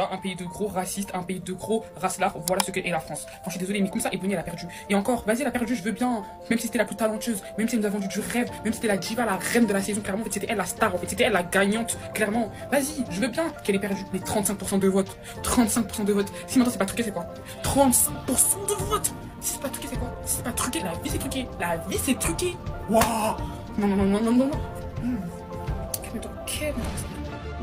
voilà, un pays de gros racistes, un pays de gros racelards, voilà ce qu'est la France. Enfin, je suis désolé, mais comme ça, Ebony, elle a perdu. Et encore, vas-y, elle a perdu, je veux bien, même si c'était la plus talentueuse, même si elle nous a vendu du rêve, même si c'était la diva, la reine de la saison, clairement, en fait, c'était elle la star, en fait, c'était elle la gagnante, clairement. Vas-y, je veux bien qu'elle ait perdu, mais 35% de vote, 35% de vote. Si maintenant c'est pas truqué, c'est quoi? 35% de vote. Si c'est pas truqué, c'est quoi? Si c'est pas truqué, la vie c'est truqué. La vie c'est truqué. Waouh. Non, non, non, non, non, non, non. Calme-toi, calme-toi.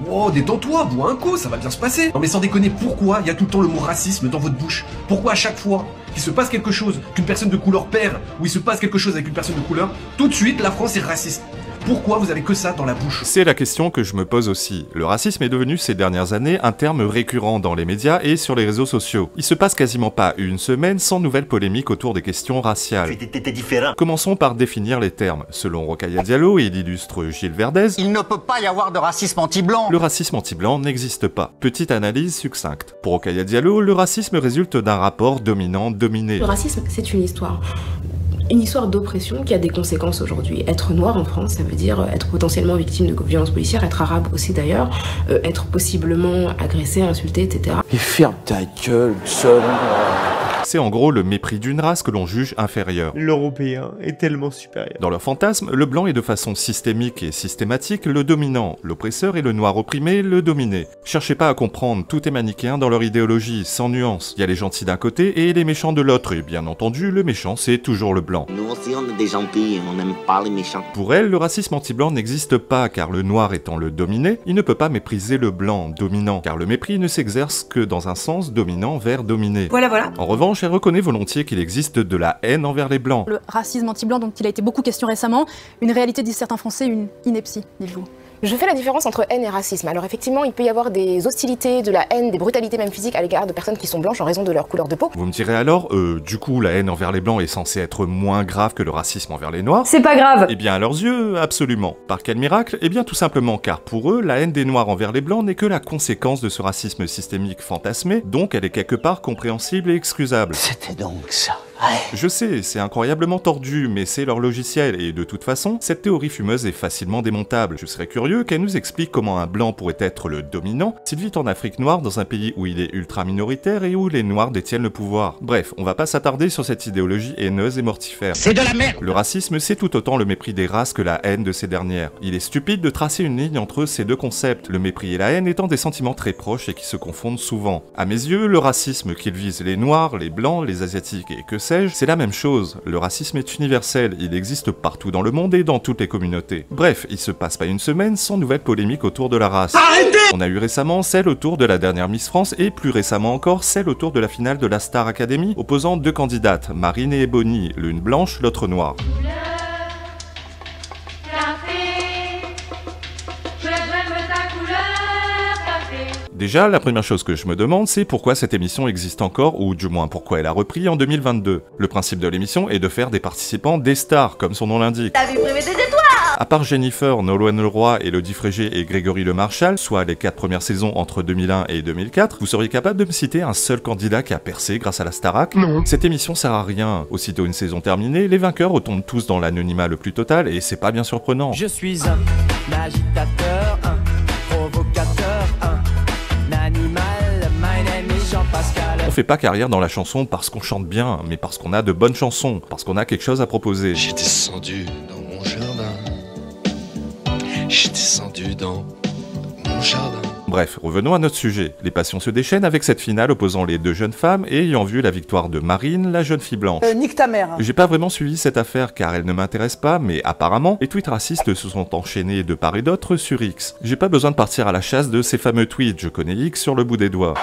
Wow, détends-toi, bois un coup, ça va bien se passer. Non mais sans déconner, pourquoi il y a tout le temps le mot racisme dans votre bouche? Pourquoi à chaque fois qu'il se passe quelque chose, qu'une personne de couleur perd, ou il se passe quelque chose avec une personne de couleur, tout de suite la France est raciste? Pourquoi vous avez que ça dans la bouche? C'est la question que je me pose aussi. Le racisme est devenu ces dernières années un terme récurrent dans les médias et sur les réseaux sociaux. Il se passe quasiment pas une semaine sans nouvelles polémiques autour des questions raciales. T'étais différent. Commençons par définir les termes. Selon Rokhaya Diallo et l'illustre Gilles Verdez, Il ne peut pas y avoir de racisme anti-blanc. le racisme anti-blanc n'existe pas. Petite analyse succincte. Pour Rokhaya Diallo, le racisme résulte d'un rapport dominant-dominé. Le racisme, c'est une histoire d'oppression qui a des conséquences aujourd'hui. Être noir en France, ça veut dire être potentiellement victime de violences policières, être arabe aussi d'ailleurs, être possiblement agressé, insulté, etc. Et ferme ta gueule, seul. C'est en gros le mépris d'une race que l'on juge inférieure. L'Européen est tellement supérieur. Dans leur fantasme, le blanc est de façon systémique et systématique le dominant, l'oppresseur et le noir opprimé le dominé. Cherchez pas à comprendre, tout est manichéen dans leur idéologie, sans nuance. Il y a les gentils d'un côté et les méchants de l'autre, et bien entendu, le méchant c'est toujours le blanc. Nous aussi on est des gentils, on n'aime pas les méchants. Pour elle, le racisme anti-blanc n'existe pas, car le noir étant le dominé, il ne peut pas mépriser le blanc, dominant, car le mépris ne s'exerce que dans un sens dominant vers dominé. Voilà. En revanche, elle reconnaît volontiers qu'il existe de la haine envers les blancs. Le racisme anti-blanc dont il a été beaucoup question récemment, une réalité disent certains Français, une ineptie, dites-vous. Je fais la différence entre haine et racisme. Alors effectivement, il peut y avoir des hostilités, de la haine, des brutalités même physiques à l'égard de personnes qui sont blanches en raison de leur couleur de peau. Vous me direz alors, du coup, la haine envers les blancs est censée être moins grave que le racisme envers les noirs? C'est pas grave. Eh bien, à leurs yeux, absolument. Par quel miracle? Eh bien, tout simplement car pour eux, la haine des noirs envers les blancs n'est que la conséquence de ce racisme systémique fantasmé, donc elle est quelque part compréhensible et excusable. C'était donc ça. Je sais, c'est incroyablement tordu, mais c'est leur logiciel, et de toute façon, cette théorie fumeuse est facilement démontable. Je serais curieux qu'elle nous explique comment un blanc pourrait être le dominant s'il vit en Afrique noire dans un pays où il est ultra minoritaire et où les noirs détiennent le pouvoir. Bref, on va pas s'attarder sur cette idéologie haineuse et mortifère. C'est de la merde. Le racisme, c'est tout autant le mépris des races que la haine de ces dernières. Il est stupide de tracer une ligne entre ces deux concepts, le mépris et la haine étant des sentiments très proches et qui se confondent souvent. À mes yeux, le racisme qu'il vise les noirs, les blancs, les asiatiques et que sais-je, c'est la même chose. Le racisme est universel, il existe partout dans le monde et dans toutes les communautés. Bref, il se passe pas une semaine sans nouvelles polémiques autour de la race. Arrêtez! On a eu récemment celle autour de la dernière Miss France et plus récemment encore celle autour de la finale de la Star Academy opposant deux candidates, Marine et Ebony, l'une blanche, l'autre noire. Déjà, la première chose que je me demande, c'est pourquoi cette émission existe encore, ou du moins pourquoi elle a repris en 2022. Le principe de l'émission est de faire des participants des stars, comme son nom l'indique. La vie privée des étoiles. À part Jennifer, Nolwenn Leroy, Elodie Frégé et Grégory Lemarchal, soit les 4 premières saisons entre 2001 et 2004, vous seriez capable de me citer un seul candidat qui a percé grâce à la Starac? Non. Cette émission sert à rien. Aussitôt une saison terminée, les vainqueurs retombent tous dans l'anonymat le plus total et c'est pas bien surprenant. Je suis un agitateur, un provocateur, un animal, my name is Jean-Pascal. On fait pas carrière dans la chanson parce qu'on chante bien, mais parce qu'on a de bonnes chansons, parce qu'on a quelque chose à proposer. J'ai descendu dans mon jardin. J'ai descendu dans mon jardin. Bref, revenons à notre sujet. Les passions se déchaînent avec cette finale opposant les deux jeunes femmes et ayant vu la victoire de Marine, la jeune fille blanche. Nique ta mère. J'ai pas vraiment suivi cette affaire car elle ne m'intéresse pas, mais apparemment, les tweets racistes se sont enchaînés de part et d'autre sur X. J'ai pas besoin de partir à la chasse de ces fameux tweets, je connais X sur le bout des doigts.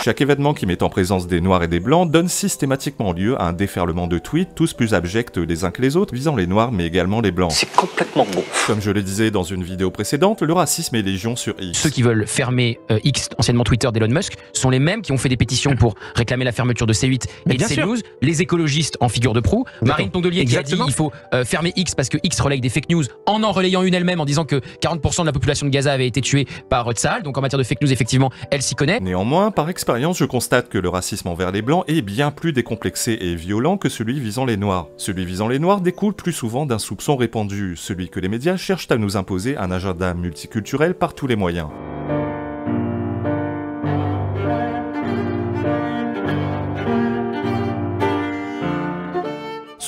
Chaque événement qui met en présence des noirs et des blancs donne systématiquement lieu à un déferlement de tweets, tous plus abjects les uns que les autres, visant les noirs mais également les blancs. C'est complètement bon. Comme je le disais dans une vidéo précédente, le racisme est légion sur X. Ceux qui veulent fermer X, anciennement Twitter d'Elon Musk, sont les mêmes qui ont fait des pétitions pour réclamer la fermeture de C8 et de CNews, les écologistes en figure de proue, Marine Tondelier qui a dit il faut fermer X parce que X relaye des fake news en relayant une elle-même en disant que 40% de la population de Gaza avait été tuée par Tsahal, donc en matière de fake news effectivement elle s'y connaît. Néanmoins, par expérience, je constate que le racisme envers les blancs est bien plus décomplexé et violent que celui visant les noirs. Celui visant les noirs découle plus souvent d'un soupçon répandu, celui que les médias cherchent à nous imposer un agenda multiculturel par tous les moyens.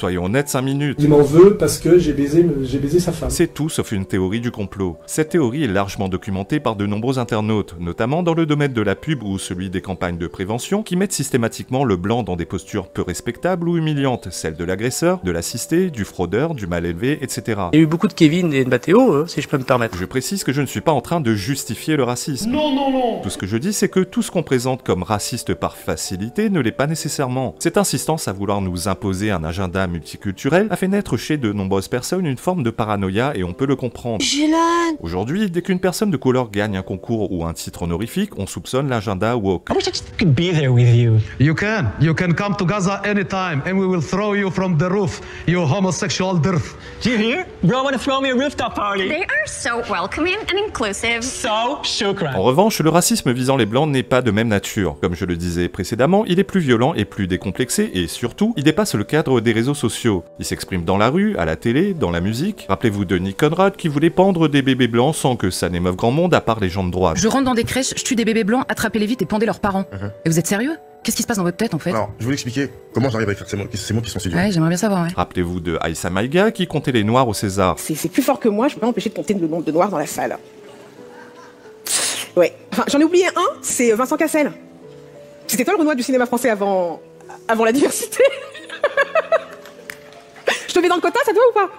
Soyons honnêtes 5 minutes. Il m'en veut parce que j'ai baisé sa femme. C'est tout sauf une théorie du complot. Cette théorie est largement documentée par de nombreux internautes, notamment dans le domaine de la pub ou celui des campagnes de prévention, qui mettent systématiquement le blanc dans des postures peu respectables ou humiliantes, celles de l'agresseur, de l'assisté, du fraudeur, du mal élevé, etc. Il y a eu beaucoup de Kevin et de Mathéo, si je peux me permettre. Je précise que je ne suis pas en train de justifier le racisme. Non, non, non. Tout ce que je dis, c'est que tout ce qu'on présente comme raciste par facilité ne l'est pas nécessairement. Cette insistance à vouloir nous imposer un agenda multiculturel a fait naître chez de nombreuses personnes une forme de paranoïa et on peut le comprendre. Aujourd'hui, dès qu'une personne de couleur gagne un concours ou un titre honorifique, on soupçonne l'agenda woke. I wish I just could be there with you. You can come to Gaza anytime and we will throw you from the roof, you homosexual dirt. Do you hear? Bro wanna throw me a rooftop party. They are so welcoming and inclusive. So shukran. En revanche, le racisme visant les blancs n'est pas de même nature. Comme je le disais précédemment, il est plus violent et plus décomplexé et surtout, il dépasse le cadre des réseaux sociaux. Il s'exprime dans la rue, à la télé, dans la musique. Rappelez-vous de Nick Conrad qui voulait pendre des bébés blancs sans que ça n'émeuve grand monde à part les gens de droite. Je rentre dans des crèches, je tue des bébés blancs, attrapez-les vite et pendez leurs parents. Et vous êtes sérieux? Qu'est-ce qui se passe dans votre tête en fait? Alors, je vais vous expliquer comment j'arrive à écrire ces mots qui sont si durs. Ouais, j'aimerais bien savoir, ouais. Rappelez-vous de Aïssa Maïga qui comptait les noirs au César. C'est plus fort que moi, je peux pas empêcher de compter le nombre de noirs dans la salle. Ouais. Enfin, j'en ai oublié un, c'est Vincent Cassel. C'était toi le Renoir du cinéma français avant la diversité. Je te mets dans le quota, ça te va ou pas?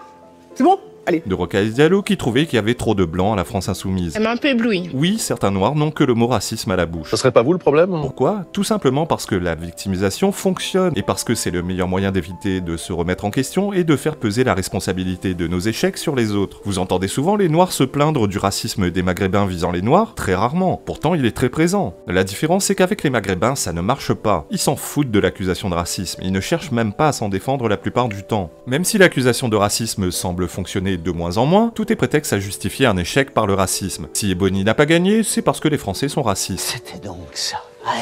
C'est bon? Allez. De Rocaille Diallo qui trouvait qu'il y avait trop de blancs à la France insoumise. Elle m'a un peu ébloui. Oui, certains noirs n'ont que le mot racisme à la bouche. Ce serait pas vous le problème? Pourquoi? Tout simplement parce que la victimisation fonctionne et parce que c'est le meilleur moyen d'éviter de se remettre en question et de faire peser la responsabilité de nos échecs sur les autres. Vous entendez souvent les noirs se plaindre du racisme des maghrébins visant les noirs? Très rarement. Pourtant, il est très présent. La différence, c'est qu'avec les maghrébins, ça ne marche pas. Ils s'en foutent de l'accusation de racisme. Ils ne cherchent même pas à s'en défendre la plupart du temps. Même si l'accusation de racisme semble fonctionner de moins en moins, tout est prétexte à justifier un échec par le racisme. Si Ebony n'a pas gagné, c'est parce que les Français sont racistes. C'était donc ça.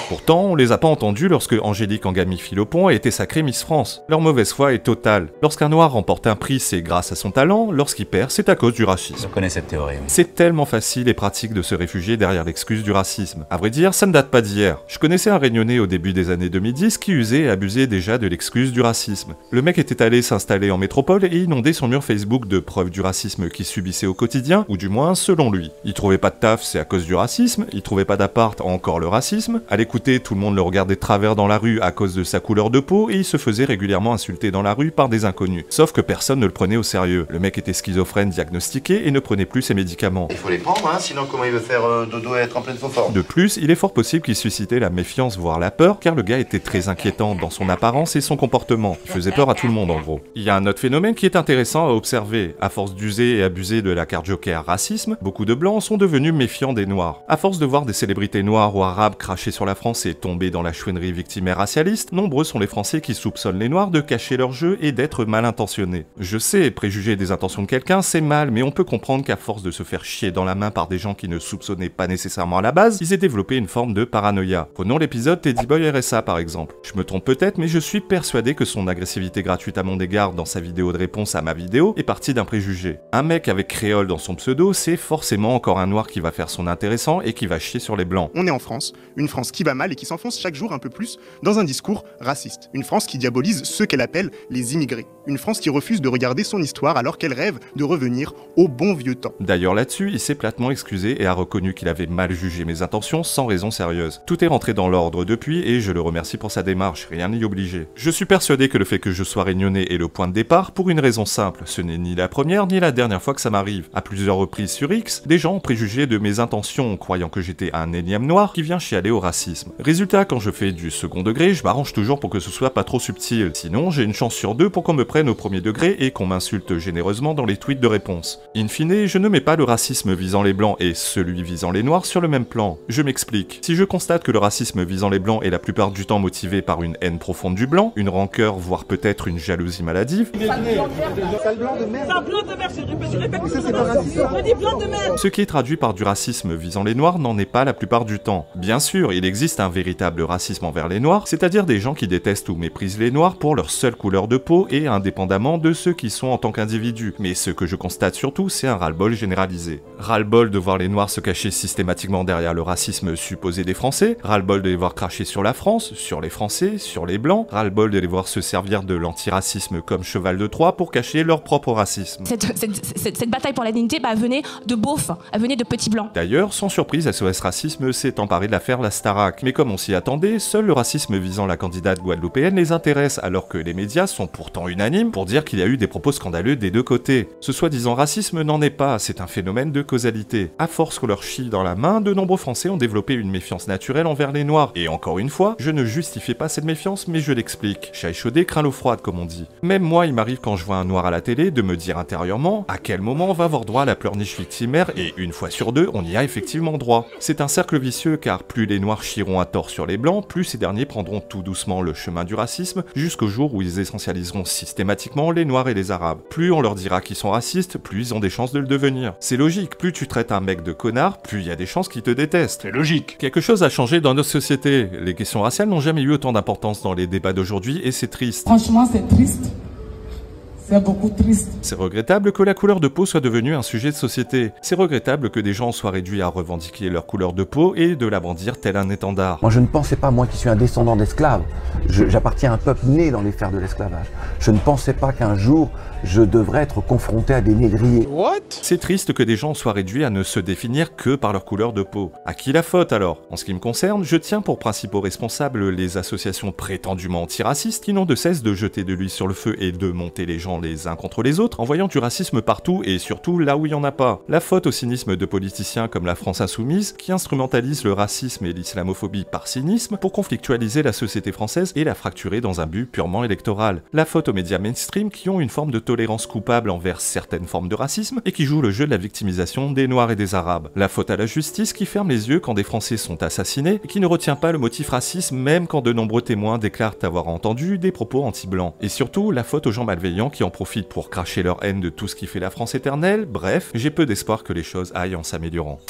Pourtant, on les a pas entendus lorsque Angélique Angamy-Philopon a été sacrée Miss France. Leur mauvaise foi est totale. Lorsqu'un noir remporte un prix, c'est grâce à son talent. Lorsqu'il perd, c'est à cause du racisme. Je connais cette théorie. Oui. C'est tellement facile et pratique de se réfugier derrière l'excuse du racisme. À vrai dire, ça ne date pas d'hier. Je connaissais un Réunionnais au début des années 2010 qui usait et abusait déjà de l'excuse du racisme. Le mec était allé s'installer en métropole et inonder son mur Facebook de preuves du racisme qu'il subissait au quotidien, ou du moins selon lui. Il trouvait pas de taf, c'est à cause du racisme. Il trouvait pas d'appart, encore le racisme. À l'écouter, tout le monde le regardait de travers dans la rue à cause de sa couleur de peau et il se faisait régulièrement insulter dans la rue par des inconnus. Sauf que personne ne le prenait au sérieux. Le mec était schizophrène diagnostiqué et ne prenait plus ses médicaments. Il faut les prendre, hein, sinon comment il veut faire dodo et être en pleine forme? De plus, il est fort possible qu'il suscitait la méfiance voire la peur car le gars était très inquiétant dans son apparence et son comportement. Il faisait peur à tout le monde en gros. Il y a un autre phénomène qui est intéressant à observer. À force d'user et abuser de la carte joker racisme, beaucoup de blancs sont devenus méfiants des noirs. À force de voir des célébrités noires ou arabes cracher sur la France et tomber dans la chouinerie victimaire racialiste, nombreux sont les Français qui soupçonnent les Noirs de cacher leur jeu et d'être mal intentionnés. Je sais, préjuger des intentions de quelqu'un, c'est mal, mais on peut comprendre qu'à force de se faire chier dans la main par des gens qui ne soupçonnaient pas nécessairement à la base, ils aient développé une forme de paranoïa. Prenons l'épisode Teddy Boy RSA par exemple. Je me trompe peut-être, mais je suis persuadé que son agressivité gratuite à mon égard dans sa vidéo de réponse à ma vidéo est partie d'un préjugé. Un mec avec créole dans son pseudo, c'est forcément encore un noir qui va faire son intéressant et qui va chier sur les blancs. On est en France, une France qui va mal et qui s'enfonce chaque jour un peu plus dans un discours raciste. Une France qui diabolise ceux qu'elle appelle les immigrés. Une France qui refuse de regarder son histoire alors qu'elle rêve de revenir au bon vieux temps. D'ailleurs là-dessus, il s'est platement excusé et a reconnu qu'il avait mal jugé mes intentions sans raison sérieuse. Tout est rentré dans l'ordre depuis et je le remercie pour sa démarche, rien n'y obligé. Je suis persuadé que le fait que je sois réunionnais est le point de départ pour une raison simple. Ce n'est ni la première ni la dernière fois que ça m'arrive. À plusieurs reprises sur X, des gens ont préjugé de mes intentions, croyant que j'étais un énième noir qui vient chialer au racisme. Résultat, quand je fais du second degré, je m'arrange toujours pour que ce soit pas trop subtil. Sinon, j'ai une chance sur deux pour qu'on me prenne au premier degré et qu'on m'insulte généreusement dans les tweets de réponse. In fine, je ne mets pas le racisme visant les blancs et celui visant les noirs sur le même plan. Je m'explique. Si je constate que le racisme visant les blancs est la plupart du temps motivé par une haine profonde du blanc, une rancœur, voire peut-être une jalousie maladive, ce qui est traduit par du racisme visant les noirs n'en est pas la plupart du temps. Bien sûr, il existe un véritable racisme envers les Noirs, c'est-à-dire des gens qui détestent ou méprisent les Noirs pour leur seule couleur de peau et indépendamment de ceux qui sont en tant qu'individus. Mais ce que je constate surtout, c'est un ras-le-bol généralisé. Ras-le-bol de voir les Noirs se cacher systématiquement derrière le racisme supposé des Français, ras-le-bol de les voir cracher sur la France, sur les Français, sur les Blancs, ras-le-bol de les voir se servir de l'antiracisme comme cheval de Troie pour cacher leur propre racisme. Cette bataille pour la dignité, venait de beaufs, elle venait de petits blancs. D'ailleurs, sans surprise, SOS Racisme s'est emparé de l'affaire La Starac. Mais comme on s'y attendait, seul le racisme visant la candidate guadeloupéenne les intéresse, alors que les médias sont pourtant unanimes pour dire qu'il y a eu des propos scandaleux des deux côtés. Ce soi-disant racisme n'en est pas, c'est un phénomène de causalité. À force qu'on leur chie dans la main, de nombreux Français ont développé une méfiance naturelle envers les Noirs. Et encore une fois, je ne justifie pas cette méfiance, mais je l'explique. Chat échaudé craint l'eau froide, comme on dit. Même moi, il m'arrive quand je vois un Noir à la télé de me dire intérieurement à quel moment on va avoir droit à la pleurniche victimaire, et une fois sur deux, on y a effectivement droit. C'est un cercle vicieux, car plus les Noirs chieront à tort sur les Blancs, plus ces derniers prendront tout doucement le chemin du racisme, jusqu'au jour où ils essentialiseront systématiquement les Noirs et les Arabes. Plus on leur dira qu'ils sont racistes, plus ils ont des chances de le devenir. C'est logique, plus tu traites un mec de connard, plus il y a des chances qu'il te déteste. C'est logique. Quelque chose a changé dans notre société. Les questions raciales n'ont jamais eu autant d'importance dans les débats d'aujourd'hui, et c'est triste. Franchement, c'est triste. C'est beaucoup triste. C'est regrettable que la couleur de peau soit devenue un sujet de société. C'est regrettable que des gens soient réduits à revendiquer leur couleur de peau et de la brandir tel un étendard. Moi je ne pensais pas, moi qui suis un descendant d'esclaves, j'appartiens à un peuple né dans les fers de l'esclavage. Je ne pensais pas qu'un jour je devrais être confronté à des négriers. What? C'est triste que des gens soient réduits à ne se définir que par leur couleur de peau. À qui la faute alors? En ce qui me concerne, je tiens pour principaux responsables les associations prétendument antiracistes qui n'ont de cesse de jeter de l'huile sur le feu et de monter les gens les uns contre les autres en voyant du racisme partout et surtout là où il n'y en a pas. La faute au cynisme de politiciens comme la France Insoumise qui instrumentalisent le racisme et l'islamophobie par cynisme pour conflictualiser la société française et la fracturer dans un but purement électoral. La faute aux médias mainstream qui ont une forme de tolérance coupable envers certaines formes de racisme et qui jouent le jeu de la victimisation des Noirs et des Arabes. La faute à la justice qui ferme les yeux quand des Français sont assassinés et qui ne retient pas le motif racisme même quand de nombreux témoins déclarent avoir entendu des propos anti-blancs. Et surtout, la faute aux gens malveillants qui en profitent pour cracher leur haine de tout ce qui fait la France éternelle. Bref, j'ai peu d'espoir que les choses aillent en s'améliorant.